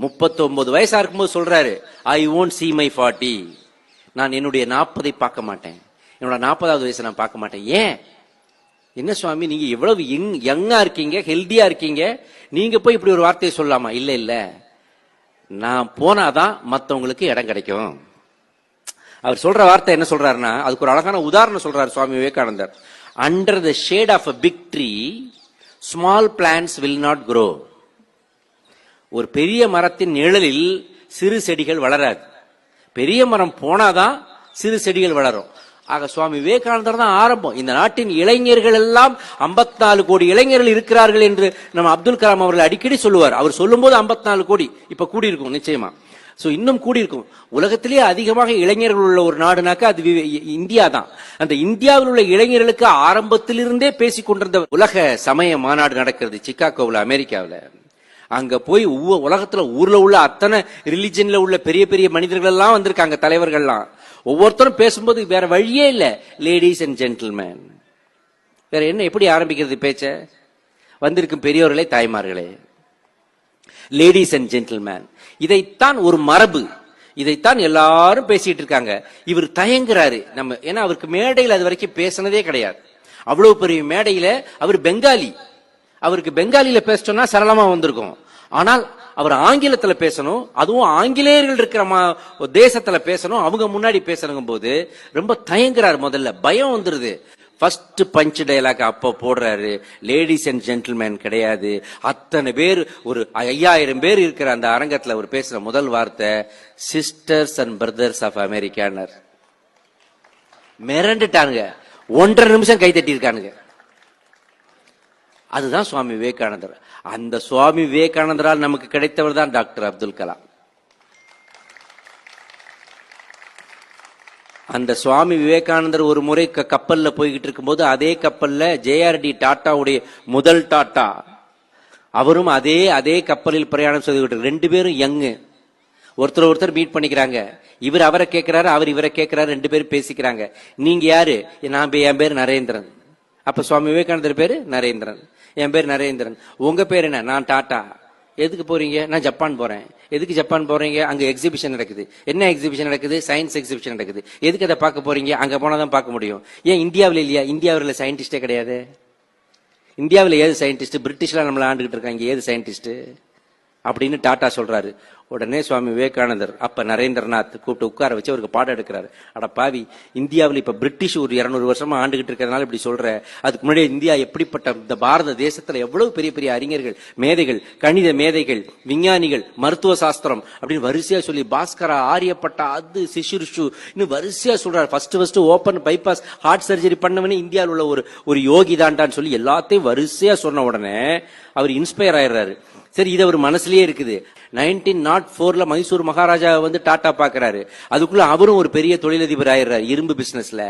39 வயசா இருக்கும்போது சொல்றாரு, ஐ won't see my 40. நான் என்னுடைய 40 பார்க்க மாட்டேன், என்னோட 40வது வயசை நான் பார்க்க மாட்டேன். ஏன்? என்ன சுவாமி நீங்க எவ்வளவு யங்கா இருக்கீங்க, ஹெல்தியா இருக்கீங்க, நீங்க போய் இப்படி ஒரு வார்த்தையை சொல்லலாமா? இல்ல இல்ல, நான் போனாதான் மத்தவங்களுக்கு இடம் கிடைக்கும். அவர் சொல்ற வார்த்தை என்ன சொல்றாருன்னா, அதுக்கு ஒரு அழகான உதாரணம் சொல்றாரு சுவாமி விவேகானந்தர். Under the shade of a big tree small plants will not grow. ஒரு பெரிய மரத்தின் நிழலில் சிறு செடிகள் வளராது. பெரிய மரம் போனாதான் சிறு செடிகள் வளரும். ஆக சுவாமி விவேகானந்தர் தான் ஆரம்பம். இந்த நாட்டின் இளைஞர்கள் எல்லாம் 54 கோடி இளைஞர்கள் இருக்கிறார்கள் என்று நம்ம அப்துல் கலாம் அவர்கள் அடிக்கடி சொல்லுவார். அவர் சொல்லும் போது 54 கோடி இப்ப கூடியிருக்கும் நிச்சயமா. இன்னும் கூடியிருக்கும். உலகத்திலேயே அதிகமாக இளைஞர்கள் உள்ள ஒரு நாடுனாக்கா அது இந்தியா தான். அந்த இந்தியாவில் உள்ள இளைஞர்களுக்கு ஆரம்பத்திலிருந்தே பேசிக் கொண்டிருந்த உலக சமய மாநாடு நடக்கிறது சிக்காகோவில், அமெரிக்காவில். அங்க போய் உலகத்துல ஊர்ல உள்ள அத்தனை ரிலிஜன்ல உள்ள பெரிய பெரிய மனிதர்கள் எல்லாம் வந்திருக்காங்க, தலைவர்கள்லாம். ஒவ்வொருத்தரும் பேசும்போது வேற வழியே இல்ல, லேடிஸ் அண்ட் ஜென்டில்மேன். வேற என்ன, எப்படி ஆரம்பிக்கிறது பேச்ச? வந்திருக்கும் பெரியோர்களே, தாய்மார்களே, லேடிஸ் அண்ட் ஜென்டில்மேன். இதைத்தான் ஒரு மரபு, இதைத்தான் எல்லாரும் பேசிட்டு இருக்காங்க. இவர் தயங்குறாரு. நம்ம ஏன்னா அவருக்கு மேடையில் அது வரைக்கும் பேசினதே கிடையாது. அவ்வளவு பெரிய மேடையில அவர் பெங்காலி, அவருக்கு பெங்காலியில பேசணும்னா சரளமா வந்திருக்கும். ஆனால் அவர் ஆங்கிலத்துல பேசணும், அதுவும் ஆங்கிலேயர்கள் இருக்கிற தேசத்துல பேசணும், அவங்க முன்னாடி பேசணும் போது ரொம்ப தயங்குறாரு. முதல்ல பயம் வந்துருது. ஃபர்ஸ்ட் பஞ்ச் டயலாக் அப்ப போடுறாரு, லேடிஸ் அண்ட் ஜென்டில்மேன் கிடையாது. அத்தனை பேர், ஒரு 5000 பேர் இருக்கிற அந்த அரங்கத்துல அவர் பேசுற முதல் வார்த்தை சிஸ்டர்ஸ் அண்ட் பிரதர்ஸ் ஆஃப் அமெரிக்கானர். மிரண்டுட்டானுங்க. 1.5 நிமிஷம் கை தட்டி இருக்கானுங்க. அதுதான் சுவாமி விவேகானந்தர். அந்த சுவாமி விவேகானந்தரால் நமக்கு கிடைத்தவர் தான் டாக்டர் அப்துல் கலாம். அந்த சுவாமி விவேகானந்தர் ஒரு முறை கப்பல்ல போய்கிட்டு இருக்கும்போது, அதே கப்பல்ல JRD டாட்டாவுடைய முதல் டாட்டா, அவரும் அதே கப்பலில் பிரயாணம் செய்துகிட்டு, 2 பேரும் யங்கு. ஒருத்தர் மீட் பண்ணிக்கிறாங்க. இவர் அவரை கேட்கிறாரு, அவர் இவரை கேட்கிறாரு, 2 பேரும் பேசிக்கிறாங்க. நீங்க யாரு? என் பேர் நரேந்திரன். அப்ப சுவாமி விவேகானந்தர் பேரு நரேந்திரன். என் பேர் நரேந்திரன். உங்க பேர் என்ன? நான் டாட்டா. எதுக்கு போறீங்க? நான் ஜப்பான் போறேன். எதுக்கு ஜப்பான் போறீங்க? அங்க எக்ஸிபிஷன் நடக்குது. என்ன எக்ஸிபிஷன் நடக்குது? சயின்ஸ் எக்ஸிபிஷன் நடக்குது. எதுக்கு அதை பார்க்க போறீங்க? அங்க போனாதான் பார்க்க முடியும். ஏன் இந்தியாவில் இல்லையா? இந்தியாவில் சயின்டிஸ்டே கிடையாது. இந்தியாவில் ஏது சயின்டிஸ்ட்? பிரிட்டிஷ்ல நம்மள ஆண்டுகிட்டு இருக்காங்க, ஏது சயின்டிஸ்ட் அப்படின்னு டாட்டா சொல்றாரு. உடனே சுவாமி விவேகானந்தர் அப்ப நரேந்திரநாத் கூப்பிட்டு உட்கார வச்சு அவருக்கு பாடம் எடுக்கிறாரு. அட பாவி, இந்தியாவில் இப்ப பிரிட்டிஷ் ஒரு 200 வருஷமா ஆண்டுகிட்டு இருக்கிறதுனால இப்படி சொல்ற, அதுக்கு முன்னாடி இந்தியா எப்படிப்பட்ட, இந்த பாரத தேசத்துல எவ்வளவு பெரிய பெரிய அறிஞர்கள், மேதைகள், கணித மேதைகள், விஞ்ஞானிகள், மருத்துவ சாஸ்திரம் அப்படின்னு வரிசையா சொல்லி, பாஸ்கரா, ஆரியப்பட்டா, அது சிசுருஷு, இன்னும் வரிசையா சொல்றாரு. First open bypass heart surgery பண்ணவனே இந்தியாவில் உள்ள ஒரு யோகி தாண்டான்னு சொல்லி எல்லாத்தையும் வரிசையா சொன்ன உடனே அவர் இன்ஸ்பயர் ஆயிடுறாரு. சரி, இது அவர் மனசுலயே இருக்குது. 1904 மைசூர் மகாராஜா வந்து டாட்டா பாக்குறாரு. அதுக்குள்ள அவரும் ஒரு பெரிய தொழிலதிபர் ஆயிடுறாரு, இரும்பு பிசினஸ்ல.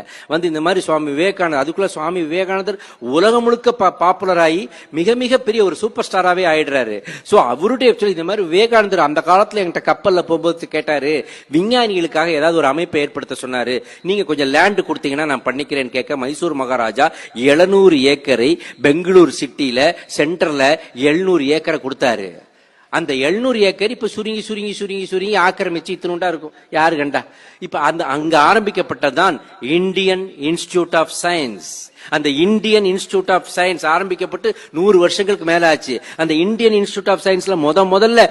இந்த மாதிரி சுவாமி விவேகானந்தர், அதுக்குள்ள சுவாமி விவேகானந்தர் உலகம் முழுக்க பாப்புலர் ஆகி மிக மிக பெரிய ஒரு சூப்பர் ஸ்டாராவே ஆயிடுறாரு. சோ அவருடைய இந்த மாதிரி விவேகானந்தர் அந்த காலத்துல என்கிட்ட கப்பல்ல போகும்போது கேட்டாரு, விஞ்ஞானிகளுக்காக ஏதாவது ஒரு அமைப்பை ஏற்படுத்த சொன்னாரு. நீங்க கொஞ்சம் லேண்ட் கொடுத்தீங்கன்னா நான் பண்ணிக்கிறேன்னு கேட்க, மைசூர் மகாராஜா 700 ஏக்கரை பெங்களூர் சிட்டில சென்டர்ல 700 ஏக்கரை கொடுத்தாரு. அந்த 700 ஏக்கர் இப்ப சுருங்கி சுருங்கி சுருங்கி சுருங்கி ஆக்கிரமிச்சு இத்தினுண்டா இருக்கும். யாரு கண்டா? இப்ப அங்க ஆரம்பிக்கப்பட்டதான் இந்தியன் இன்ஸ்டிடியூட் ஆஃப் சயின்ஸ். அந்த இந்தியன் இன்ஸ்டிடியூட் ஆஃப் சயின்ஸ் ஆரம்பிக்கப்பட்டு 100 வருஷங்களுக்கு மேல ஆச்சு. அந்த இந்தியன் இன்ஸ்டிடியூட் ஆஃப் சயின்ஸ்ல முதல்ல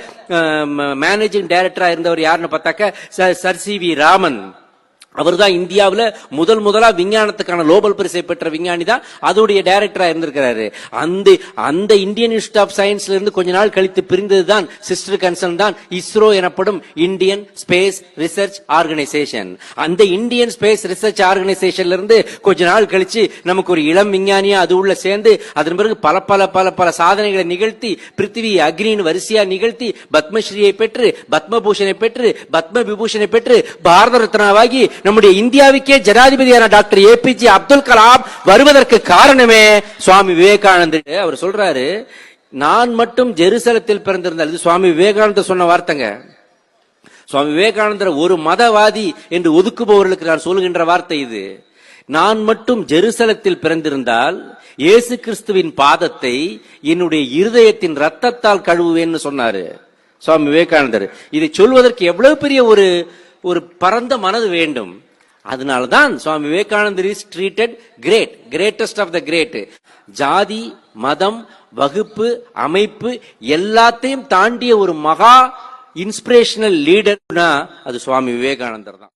மேனேஜிங் டைரக்டரா இருந்தவர் யாருன்னு பார்த்தாக்க சர் CV ராமன். அவர் தான் இந்தியாவில் முதலா விஞ்ஞானத்துக்கான நோபல் பரிசை பெற்ற விஞ்ஞானி தான், அதோடைய டைரக்டரா இருந்திருக்கிறாரு. அந்த இந்தியன் இன்ஸ்டிடியூட் ஆஃப் சயின்ஸ்ல இருந்து கொஞ்ச நாள் கழித்து பிரிந்ததுதான் சிஸ்டர் கன்சர்ன் தான் இஸ்ரோ எனப்படும் இந்தியன் ஸ்பேஸ் ரிசர்ச் ஆர்கனைசேஷன். அந்த இந்தியன் ஸ்பேஸ் ரிசர்ச் ஆர்கனைசேஷன்ல இருந்து கொஞ்ச நாள் கழிச்சு நமக்கு ஒரு இளம் விஞ்ஞானியா அது உள்ள சேர்ந்து, அதன் பிறகு பல பல பல பல சாதனைகளை நிகழ்த்தி, பிருத்திவி அக்னின்னு வரிசையா நிகழ்த்தி, பத்மஸ்ரீயை பெற்று, பத்மபூஷனை பெற்று, பத்ம விபூஷனை பெற்று, பாரத ரத்னாவாகி நம்முடைய இந்தியாவுக்கே ஜனாதிபதியான டாக்டர் APJ அப்துல் கலாம் வருவதற்கு காரணமே சுவாமி விவேகானந்தர். அவர் சொல்றாரு, நான் மட்டும் ஜெருசலத்தில் பிறந்திருந்தால், இது சுவாமி விவேகானந்தர் சொன்ன வார்த்தைங்க. சுவாமி விவேகானந்தர் ஒரு மதவாதி என்று ஒதுக்குபவர்களுக்கு நான் சொல்லுகின்ற வார்த்தை இது. நான் மட்டும் ஜெருசலத்தில் பிறந்திருந்தால் இயேசு கிறிஸ்துவின் பாதத்தை என்னுடைய இருதயத்தின் ரத்தத்தால் கழுவுவேன்னு சொன்னாரு. சுவாமி விவேகானந்தர். இதை சொல்வதற்கு எவ்வளவு பெரிய ஒரு பரந்த மனது வேண்டும். அதனால்தான் சுவாமி விவேகானந்தர் is treated greatest of the great. ஜாதி, மதம், வகுப்பு, அமைப்பு எல்லாத்தையும் தாண்டிய ஒரு மகா இன்ஸ்பிரேஷனல் லீடர்னா அது சுவாமி விவேகானந்தர் தான்.